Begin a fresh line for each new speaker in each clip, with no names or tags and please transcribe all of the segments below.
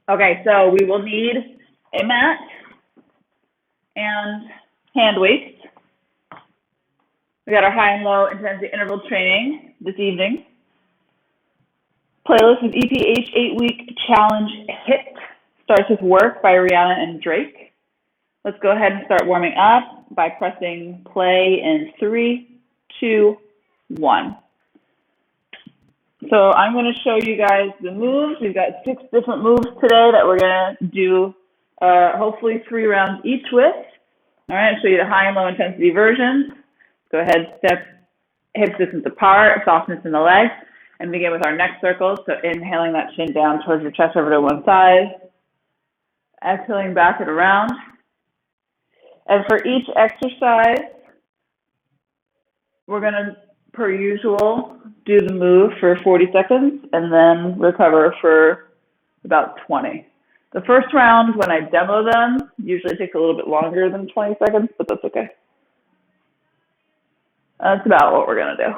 Okay, so we will need a mat and hand weights. We got our high and low intensity interval training this evening. Playlist is EPH 8-week challenge HIIT. Starts with Work by Rihanna and Drake. Let's go ahead and start warming up by pressing play in 3, 2, 1. So I'm going to show you guys the moves. We've got 6 different moves today that we're going to do hopefully 3 rounds each with. All right, I'll show you the high and low intensity versions. Go ahead, step hips distance apart, softness in the legs, and begin with our neck circles. So inhaling that chin down towards your chest over to one side. Exhaling back and around. And for each exercise, we're going to, per usual, do the move for 40 seconds and then recover for about 20. The first round, when I demo them, usually takes a little bit longer than 20 seconds, but that's okay. That's about what we're going to do.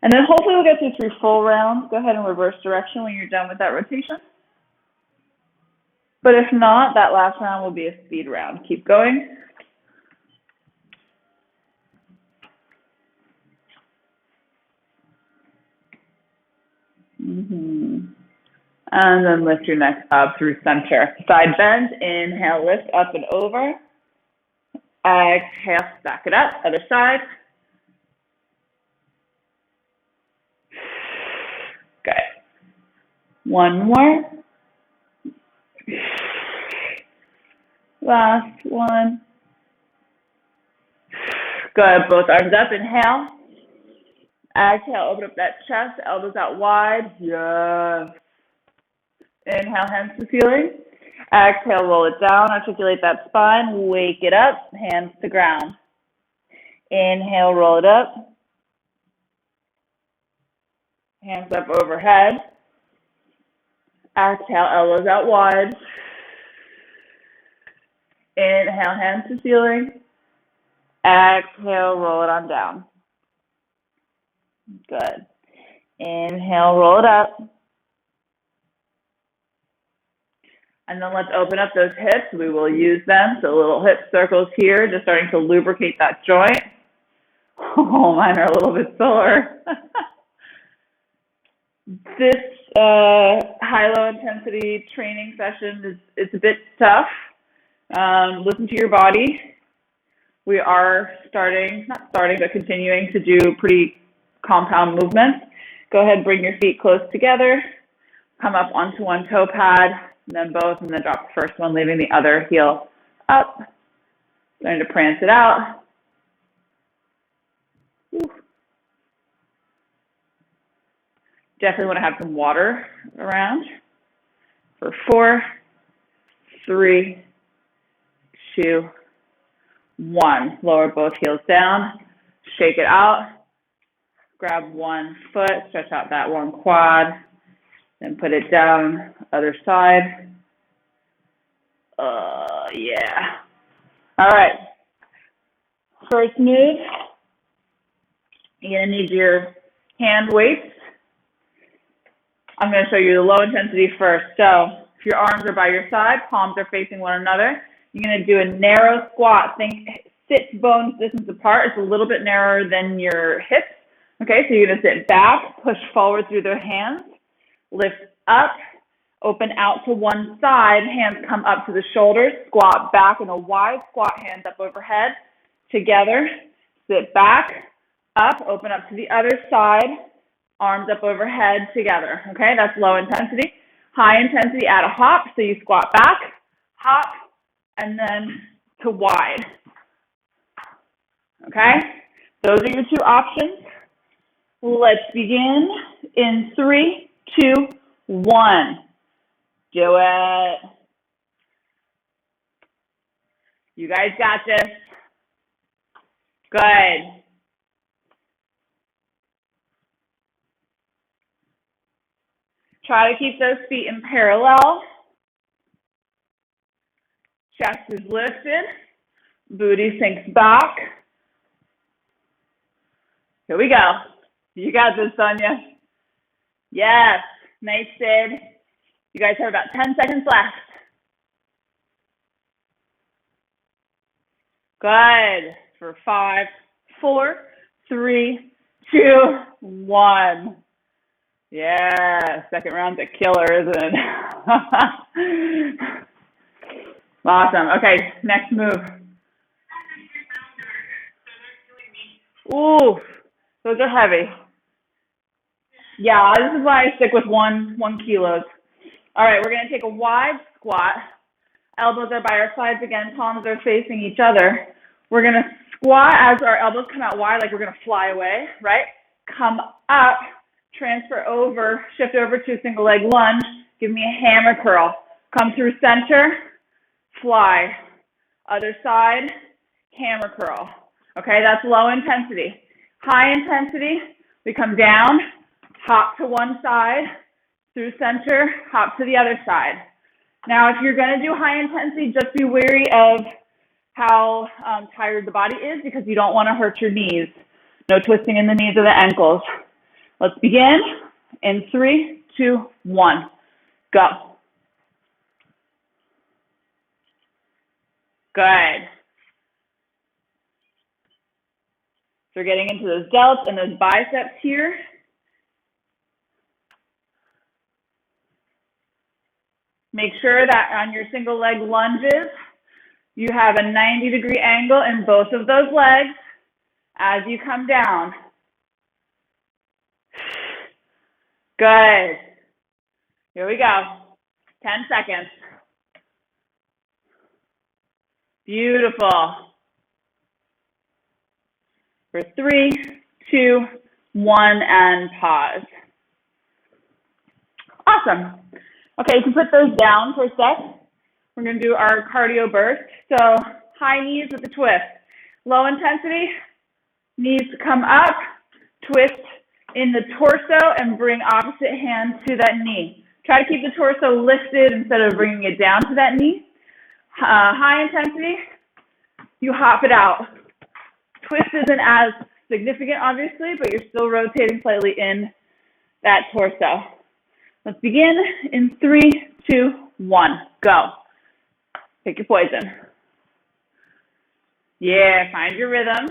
And then hopefully we'll get through 3 full rounds. Go ahead and reverse direction when you're done with that rotation. But if not, that last round will be a speed round. Keep going. And then lift your neck up through center. Side bend, inhale, lift up and over. Exhale, back it up, other side. Good. One more. Last one. Good, both arms up, inhale. Exhale, open up that chest, elbows out wide. Yes. Inhale, hands to ceiling. Exhale, roll it down, articulate that spine, wake it up, hands to ground. Inhale, roll it up. Hands up overhead. Exhale, elbows out wide. Inhale, hands to ceiling. Exhale, roll it on down. Good. Inhale, roll it up. And then let's open up those hips. We will use them. So little hip circles here, just starting to lubricate that joint. Oh, mine are a little bit sore. This high-low intensity training session is a bit tough. Listen to your body. We are continuing to do pretty compound movements. Go ahead, bring your feet close together. Come up onto one toe pad, and then both, and then drop the first one, leaving the other heel up. Starting to prance it out. Whew. Definitely want to have some water around. For 4, 3, 2, 1. Lower both heels down. Shake it out. Grab one foot. Stretch out that one quad. Then put it down. Other side. Yeah. All right. First move. You're going to need your hand weights. I'm going to show you the low intensity first. So if your arms are by your side, palms are facing one another, you're going to do a narrow squat. Think sit bones distance apart. It's a little bit narrower than your hips. Okay, so you're going to sit back, push forward through the hands, lift up, open out to one side, hands come up to the shoulders, squat back in a wide squat, hands up overhead, together, sit back, up, open up to the other side, arms up overhead, together. Okay, that's low intensity. High intensity, add a hop, so you squat back, hop, and then to wide. Okay, those are your 2 options. Let's begin in 3, 2, 1. Do it. You guys got this. Good. Try to keep those feet in parallel. Chest is lifted. Booty sinks back. Here we go. You got this, Sonia. Yes. Nice, Sid. You guys have about 10 seconds left. Good. For 5, 4, 3, 2, 1. Yeah, second round's a killer, isn't it? Awesome. Okay, next move. Ooh, those are heavy. Yeah, this is why I stick with 1 kilos. All right, we're going to take a wide squat. Elbows are by our sides again, palms are facing each other. We're going to squat as our elbows come out wide, like we're going to fly away, right? Come up, transfer over, shift over to a single leg lunge. Give me a hammer curl. Come through center, fly. Other side, hammer curl. Okay, that's low intensity. High intensity, we come down, hop to one side, through center, hop to the other side. Now, if you're going to do high intensity, just be wary of how tired the body is because you don't want to hurt your knees. No twisting in the knees or the ankles. Let's begin in 3, 2, 1. Go. Good. So we're getting into those delts and those biceps here. Make sure that on your single leg lunges, you have a 90-degree angle in both of those legs as you come down. Good. Here we go. 10 seconds. Beautiful. For 3, 2, 1, and pause. Awesome. Okay, you can put those down for a sec. We're going to do our cardio burst. So high knees with a twist. Low intensity, knees come up, twist in the torso, and bring opposite hand to that knee. Try to keep the torso lifted instead of bringing it down to that knee. High intensity, you hop it out. Twist isn't as significant, obviously, but you're still rotating slightly in that torso. Let's begin in 3, 2, 1. Go. Pick your poison. Yeah, find your rhythm.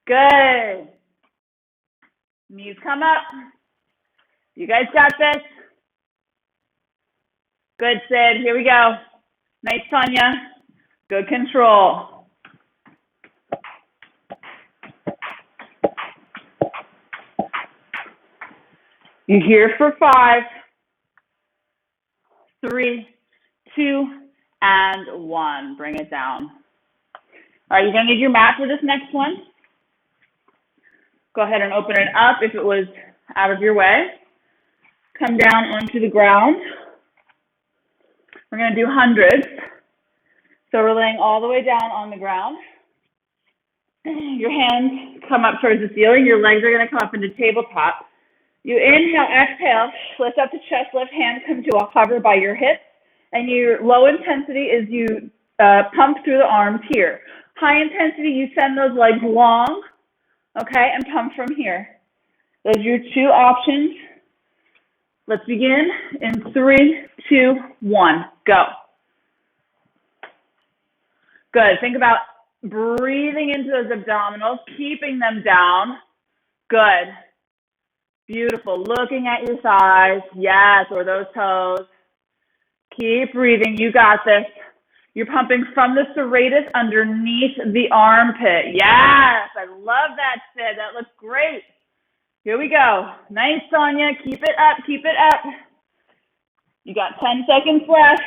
Good. Knees come up. You guys got this. Good, Sid. Here we go. Nice, Tanya. Good control. You're here for 5, 3, 2, and 1. Bring it down. All right, you're going to need your mat for this next one. Go ahead and open it up if it was out of your way. Come down onto the ground. We're going to do hundreds. So we're laying all the way down on the ground. Your hands come up towards the ceiling. Your legs are going to come up into tabletop. You inhale, exhale, lift up the chest, left hand come to a hover by your hips. And your low intensity is you pump through the arms here. High intensity, you send those legs long, okay, and pump from here. Those are your 2 options. Let's begin in 3, 2, 1. Go. Good. Think about breathing into those abdominals, keeping them down. Good. Beautiful. Looking at your thighs. Yes, or those toes. Keep breathing. You got this. You're pumping from the serratus underneath the armpit. Yes, I love that, Sid. That looks great. Here we go. Nice, Sonia. Keep it up. Keep it up. You got 10 seconds left.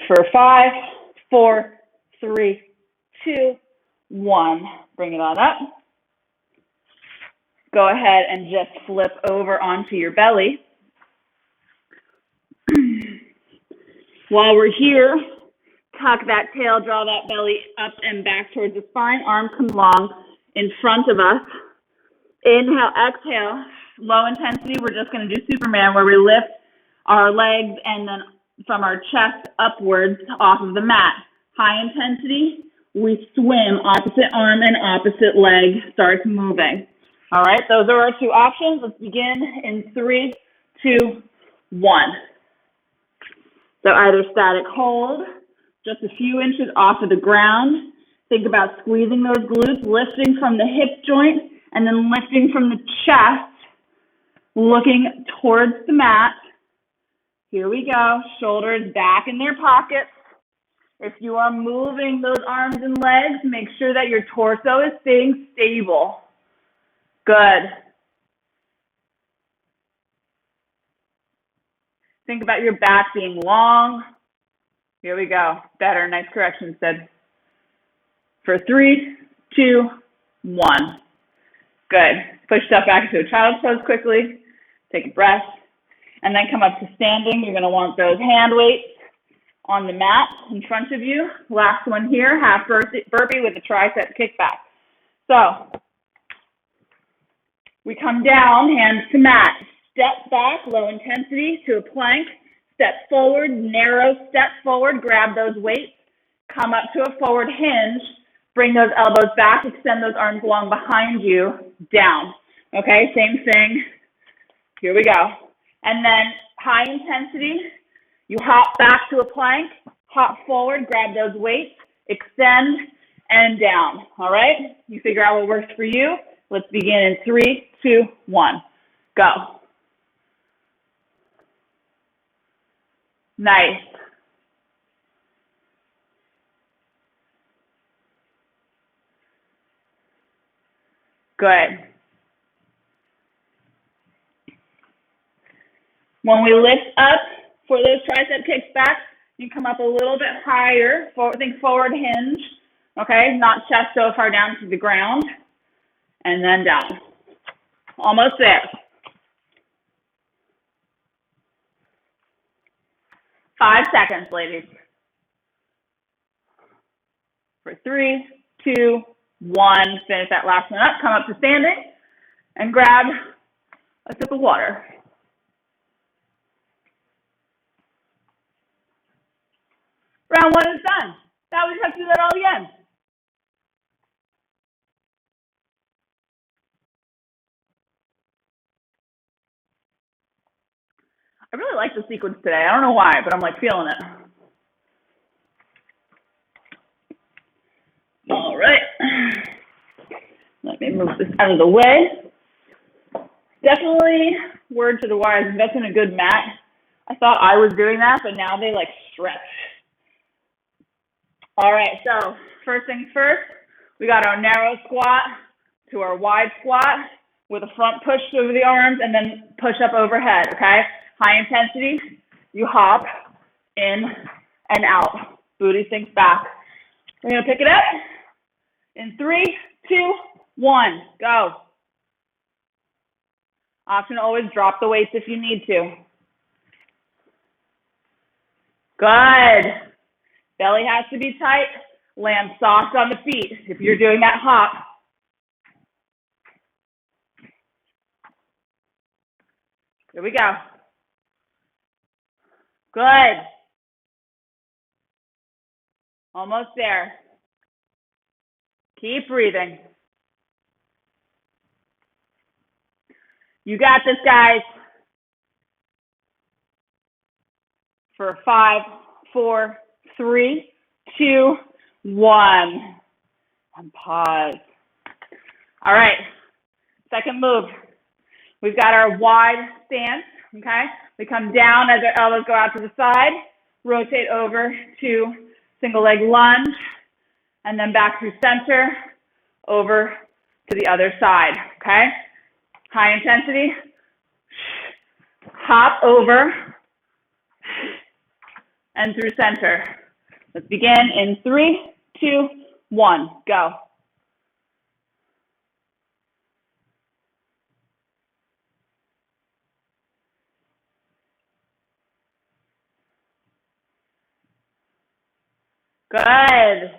For 5, 4, 3, 2, 1. Bring it on up. Go ahead and just flip over onto your belly. While we're here, tuck that tail, draw that belly up and back towards the spine. Arms come long in front of us. Inhale, exhale. Low intensity, we're just going to do Superman where we lift our legs and then from our chest upwards off of the mat. High intensity, we swim, opposite arm and opposite leg starts moving. All right, those are our two options. Let's begin in 3, 2, 1. So either static hold, just a few inches off of the ground. Think about squeezing those glutes, lifting from the hip joint, and then lifting from the chest, looking towards the mat. Here we go, shoulders back in their pockets. If you are moving those arms and legs, make sure that your torso is staying stable. Good. Think about your back being long. Here we go. Better. Nice correction, Sid. For 3, 2, 1. Good. Push yourself back into a child's pose quickly. Take a breath. And then come up to standing. You're going to want those hand weights on the mat in front of you. Last one here, half burpee with a tricep kickback. So we come down, hands to mat. Step back, low intensity to a plank. Step forward, narrow step forward. Grab those weights. Come up to a forward hinge. Bring those elbows back. Extend those arms long behind you. Down. Okay, same thing. Here we go. And then high intensity. You hop back to a plank. Hop forward. Grab those weights. Extend and down. All right? You figure out what works for you. Let's begin in 3, 2, 1. Go. Nice. Good. When we lift up for those tricep kicks back, you come up a little bit higher. Think forward hinge. Okay, not chest so far down to the ground. And then down. Almost there. 5 seconds, ladies. For 3, 2, 1. Finish that last one up. Come up to standing and grab a sip of water. Round 1 is done. Now we just have to do that all again. I really like the sequence today. I don't know why, but I'm like feeling it. All right. Let me move this out of the way. Definitely, word to the wise, invest in a good mat. I thought I was doing that, but now they like stretch. All right, so first things first, we got our narrow squat to our wide squat with a front push over the arms and then push up overhead, okay? High intensity, you hop in and out. Booty sinks back. We're gonna pick it up in 3, 2, 1, go. Option always drop the weights if you need to. Good. Belly has to be tight. Land soft on the feet if you're doing that hop. Here we go. Good. Almost there. Keep breathing. You got this, guys. For 5, 4, 3, 2, 1. And pause. All right. Second move. We've got our wide stance, okay? We come down as our elbows go out to the side, rotate over to single leg lunge, and then back through center, over to the other side, okay? High intensity, hop over, and through center. Let's begin in 3, 2, 1, go. Good.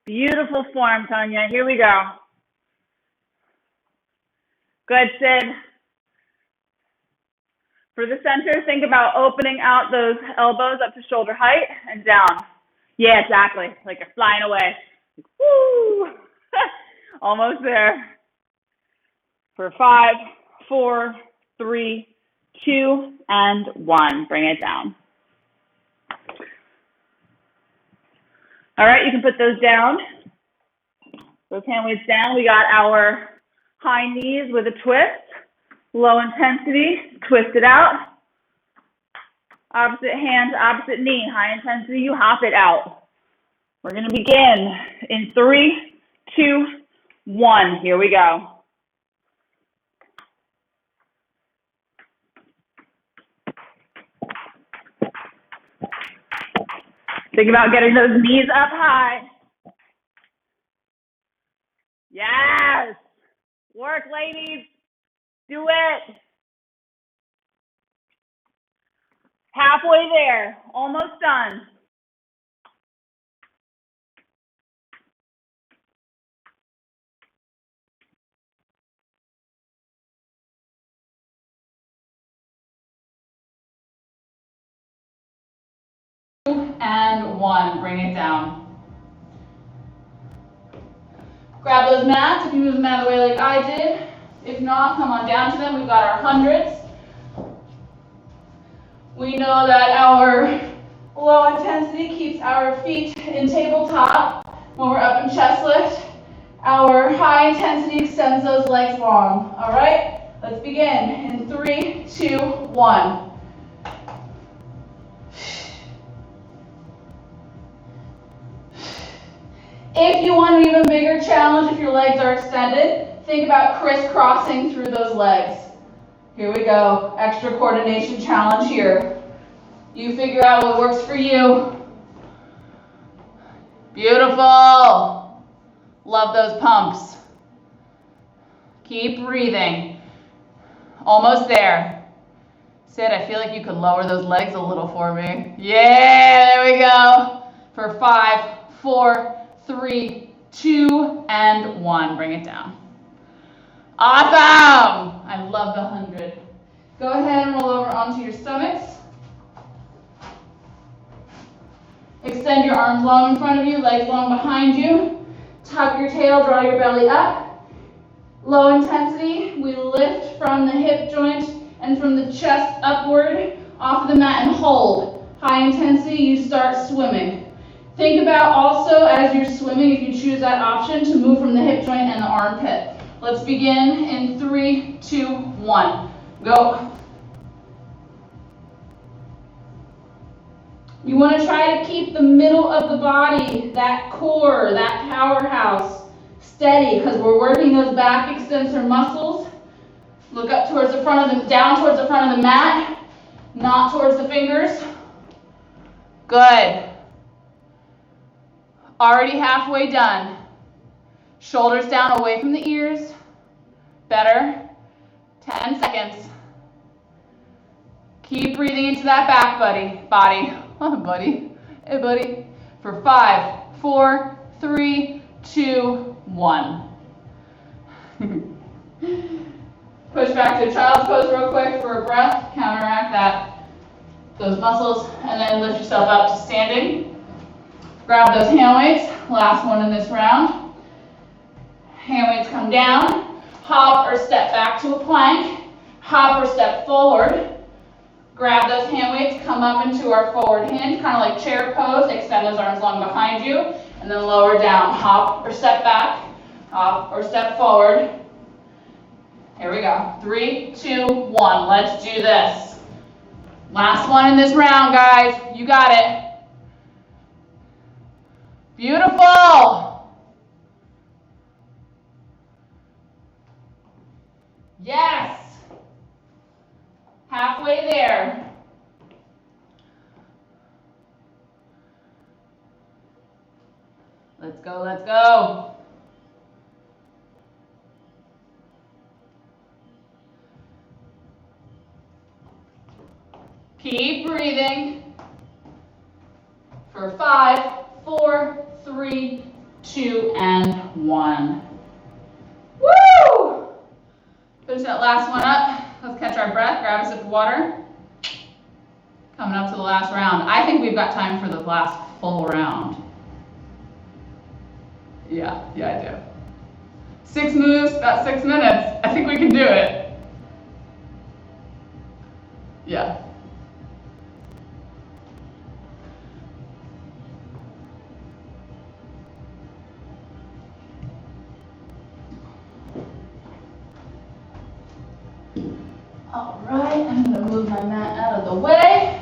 Beautiful form, Tanya. Here we go. Good, Sid. For the center, think about opening out those elbows up to shoulder height and down. Yeah, exactly. Like you're flying away. Woo! Almost there. For 5, 4, 3, 2, and 1. Bring it down. All right, you can put those down. Those hand weights down. We got our high knees with a twist. Low intensity, twist it out. Opposite hand, opposite knee. High intensity, you hop it out. We're going to begin in 3, 2, 1. Here we go. Think about getting those knees up high. Yes. Work, ladies. Do it. Halfway there. Almost done.
And 1, bring it down. Grab those mats if you move them out of the way like I did. If not, come on down to them. We've got our hundreds. We know that our low intensity keeps our feet in tabletop when we're up in chest lift. Our high intensity extends those legs long. All right, let's begin in 3, 2, 1. If you want an even bigger challenge, if your legs are extended, think about crisscrossing through those legs. Here we go. Extra coordination challenge here. You figure out what works for you. Beautiful. Love those pumps. Keep breathing. Almost there. Sid, I feel like you could lower those legs a little for me. Yeah, there we go. For 5, 4, 3, 2, and 1. Bring it down. Awesome! I love the 100. Go ahead and roll over onto your stomachs. Extend your arms long in front of you, legs long behind you. Tuck your tail, draw your belly up. Low intensity, we lift from the hip joint and from the chest upward off of the mat and hold. High intensity, you start swimming. Think about also as you're swimming, if you choose that option, to move from the hip joint and the armpit. Let's begin in 3, 2, 1. Go. You want to try to keep the middle of the body, that core, that powerhouse, steady, because we're working those back extensor muscles. Look up towards the front of the, down towards the front of the mat, not towards the fingers. Good. Already halfway done. Shoulders down away from the ears. Better. 10 seconds. Keep breathing into that back body. Oh, buddy. Hey, buddy. For 5, 4, 3, 2, 1. Push back to child's pose real quick for a breath. Counteract those muscles, and then lift yourself up to standing. Grab those hand weights. Last one in this round. Hand weights come down. Hop or step back to a plank. Hop or step forward. Grab those hand weights. Come up into our forward hinge, kind of like chair pose. Extend those arms long behind you, and then lower down. Hop or step back. Hop or step forward. Here we go. 3, 2, 1. Let's do this. Last one in this round, guys. You got it. Beautiful. Yes. Halfway there. Let's go, let's go. Keep breathing. For 5, 4, 3, 2, and 1. Woo! Finish that last one up. Let's catch our breath. Grab a sip of water. Coming up to the last round. I think we've got time for the last full round. Yeah, I do. 6 moves, about 6 minutes. I think we can do it. Yeah. All right, I'm gonna move my mat out of the way.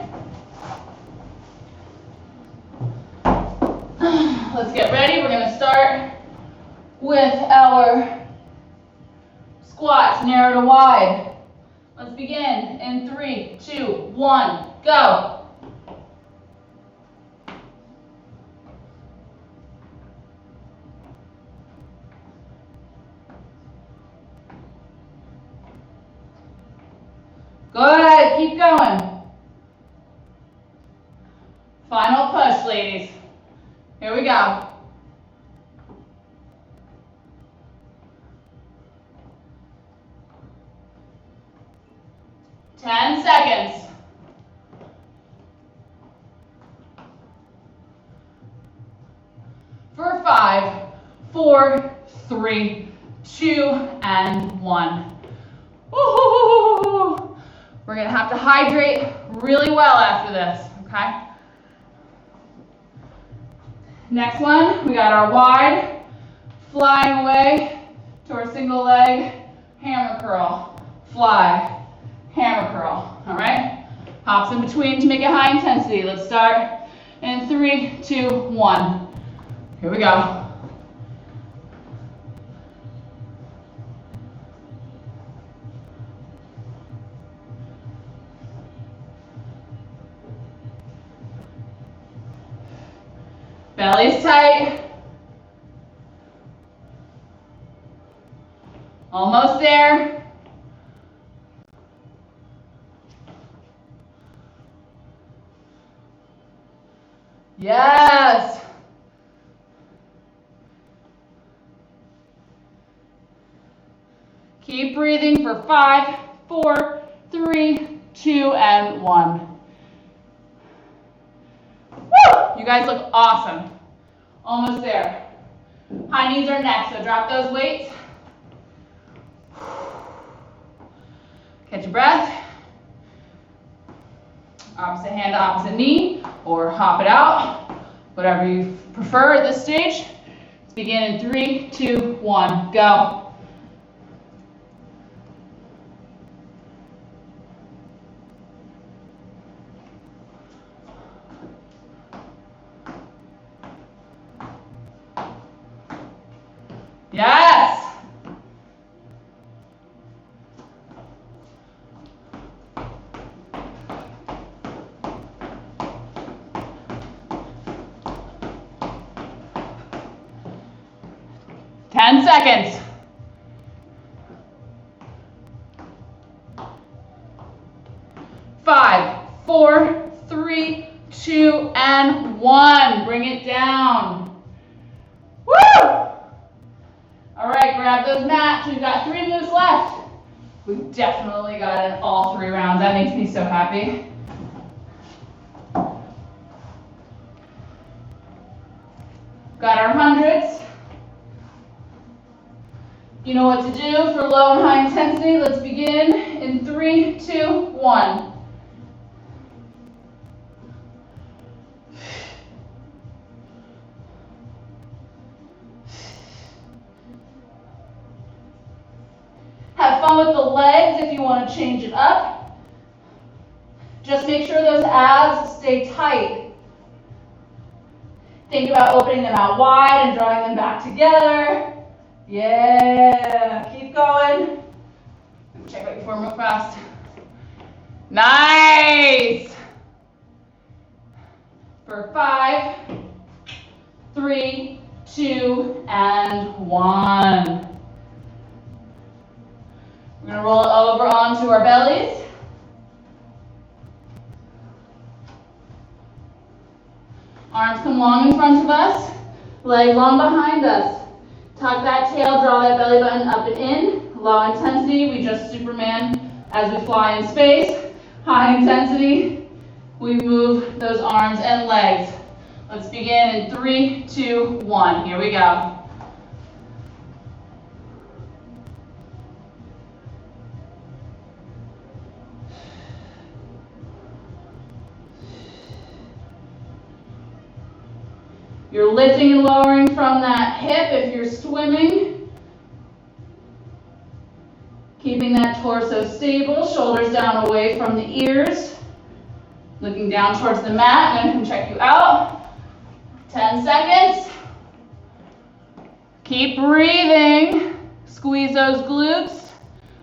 Let's get ready. We're gonna start with our squats, narrow to wide. Let's begin in 3, 2, 1, go. Good, keep going. Final push, ladies. Here we go. Ten seconds. For 5, 4, 3, 2, and 1. Woo-hoo-hoo-hoo-hoo. We're gonna have to hydrate really well after this, okay? Next one, we got our wide, flying away to our single leg, hammer curl, fly, hammer curl, all right? Hops in between to make it high intensity. Let's start in 3, 2, 1. Here we go. Belly's tight. Almost there. Yes. Keep breathing for 5, 4, 3, 2, and 1. You guys look awesome. Almost there. High knees are next, so drop those weights. Catch your breath. Opposite hand to opposite knee, or hop it out. Whatever you prefer at this stage. Let's begin in 3, 2, 1, go. Yes! Ten seconds. 5, 4, 3, 2, and 1. Bring it down. Woo! All right, grab those mats. We've got 3 moves left. We've definitely got it all 3 rounds. That makes me so happy. Got our hundreds. You know what to do for low and high intensity. Let's begin in 3, 2, 1. Have fun with the legs if you want to change it up. Just make sure those abs stay tight. Think about opening them out wide and drawing them back together. Yeah, keep going. Check out your form real fast. Nice. For 5, 3, 2, and 1. We're gonna roll it over onto our bellies. Arms come long in front of us, legs long behind us. Tuck that tail, draw that belly button up and in. Low intensity, we just Superman as we fly in space. High intensity, we move those arms and legs. Let's begin in 3, 2, 1. Here we go. You're lifting and lowering from that hip if you're swimming. Keeping that torso stable, shoulders down away from the ears. Looking down towards the mat. I'm going to check you out. 10 seconds. Keep breathing. Squeeze those glutes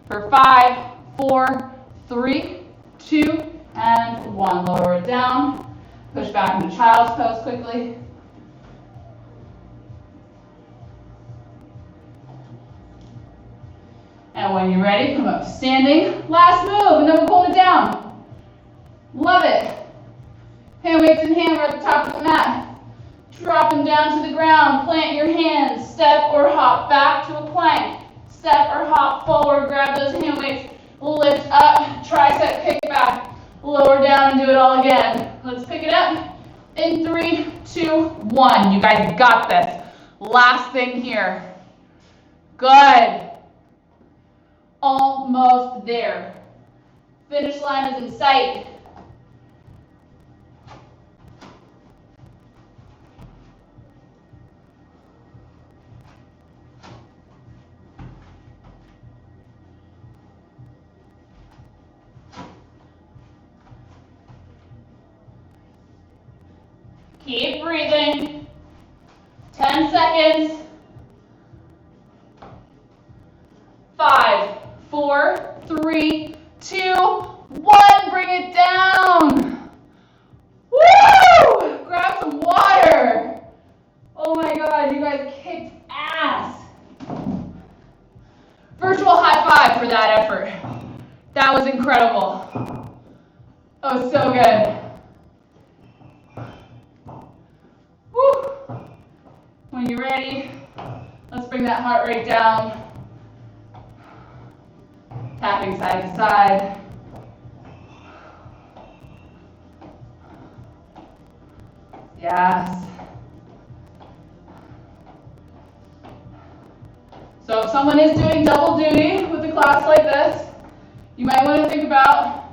for 5, 4, 3, 2, and 1. Lower it down. Push back into child's pose quickly. And when you're ready, come up to standing. Last move, and then we'll pull it down. Love it. Hand weights in hand, we're at the top of the mat. Drop them down to the ground. Plant your hands. Step or hop back to a plank. Step or hop forward. Grab those hand weights. Lift up. Tricep kick back. Lower down and do it all again. Let's pick it up in 3, 2, 1. You guys got this. Last thing here. Good. Almost there. Finish line is in sight. Keep breathing. 10 seconds. 5, 4, 3, 2, 1. Bring it down. Woo! Grab some water. Oh my God, you guys kicked ass. Virtual high five for that effort. That was incredible. That was so good. Woo! When you're ready, let's bring that heart rate down. Tapping side to side. Yes. So if someone is doing double duty with a class like this, you might want to think about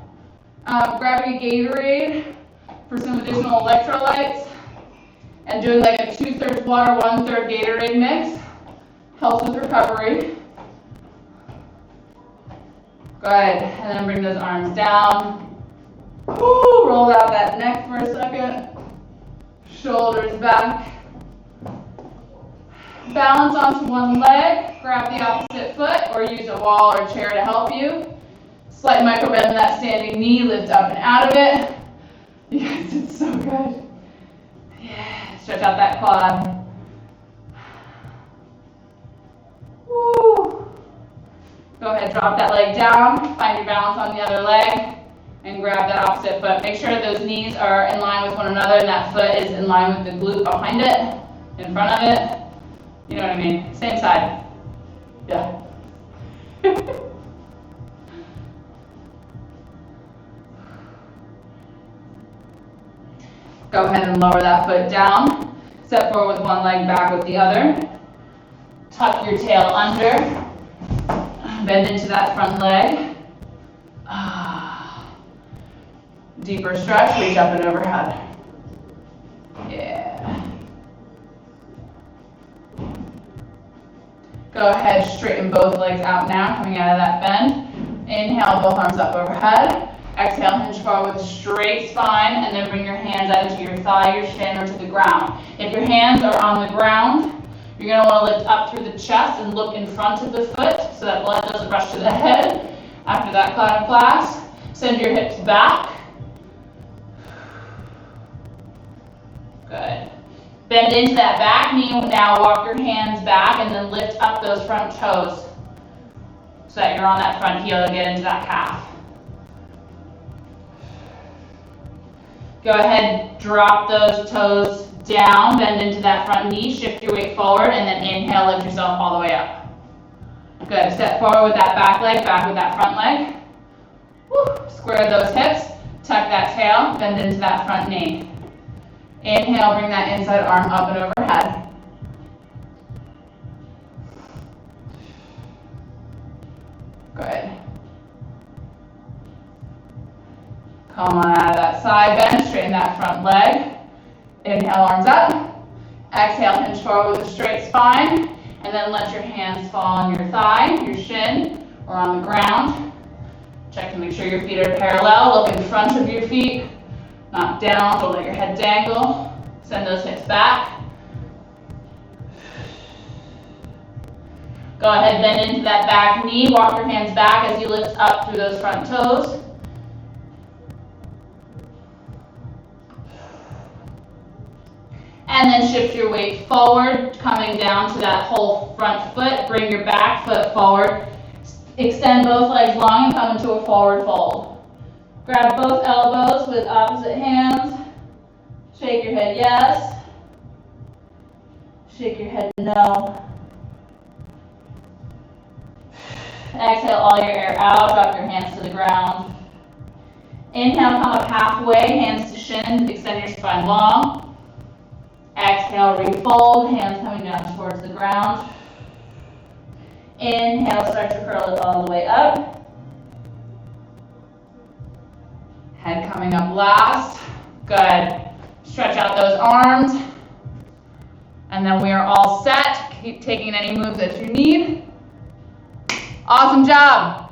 grabbing a Gatorade for some additional electrolytes and doing like a 2/3 water, 1/3 Gatorade mix. Helps with recovery. Good, and then bring those arms down. Woo, roll out that neck for a second. Shoulders back. Balance onto one leg. Grab the opposite foot or use a wall or chair to help you. Slight micro bend in that standing knee. Lift up and out of it. You guys did so good. Yeah, stretch out that quad. Woo. Go ahead, drop that leg down, find your balance on the other leg, and grab that opposite foot. Make sure those knees are in line with one another and that foot is in line with the glute behind it, in front of it. You know what I mean? Same side. Yeah. Go ahead and lower that foot down. Step forward with one leg, back with the other. Tuck your tail under. Bend into that front leg. Deeper stretch, reach up and overhead. Yeah. Go ahead, straighten both legs out now, coming out of that bend. Inhale, both arms up overhead. Exhale, hinge forward with a straight spine, and then bring your hands either to your thigh, your shin, or to the ground. If your hands are on the ground, you're going to want to lift up through the chest and look in front of the foot so that blood doesn't rush to the head. After that kind of class, send your hips back. Good. Bend into that back knee. Now walk your hands back and then lift up those front toes so that you're on that front heel to get into that calf. Go ahead, drop those toes down, bend into that front knee, shift your weight forward, and then inhale, lift yourself all the way up. Good, step forward with that back leg, back with that front leg. Woo. Square those hips, Tuck that tail, bend into that front knee. Inhale, bring that inside arm up and overhead. Good. Come on out of that side bend, straighten that front leg. Inhale, arms up. Exhale, hinge forward with a straight spine. And then let your hands fall on your thigh, your shin, or on the ground. Check to make sure your feet are parallel. Look in front of your feet, not down. Don't let your head dangle. Send those hips back. Go ahead, bend into that back knee. Walk your hands back as you lift up through those front toes. And then shift your weight forward, coming down to that whole front foot. Bring your back foot forward. Extend both legs long and come into a forward fold. Grab both elbows with opposite hands. Shake your head yes. Shake your head no. Exhale all your air out. Drop your hands to the ground. Inhale, come up halfway, hands to shins. Extend your spine long. Exhale, refold, hands coming down towards the ground. Inhale, start to curl it all the way up. Head coming up last. Good. Stretch out those arms. And then we are all set. Keep taking any moves that you need. Awesome job.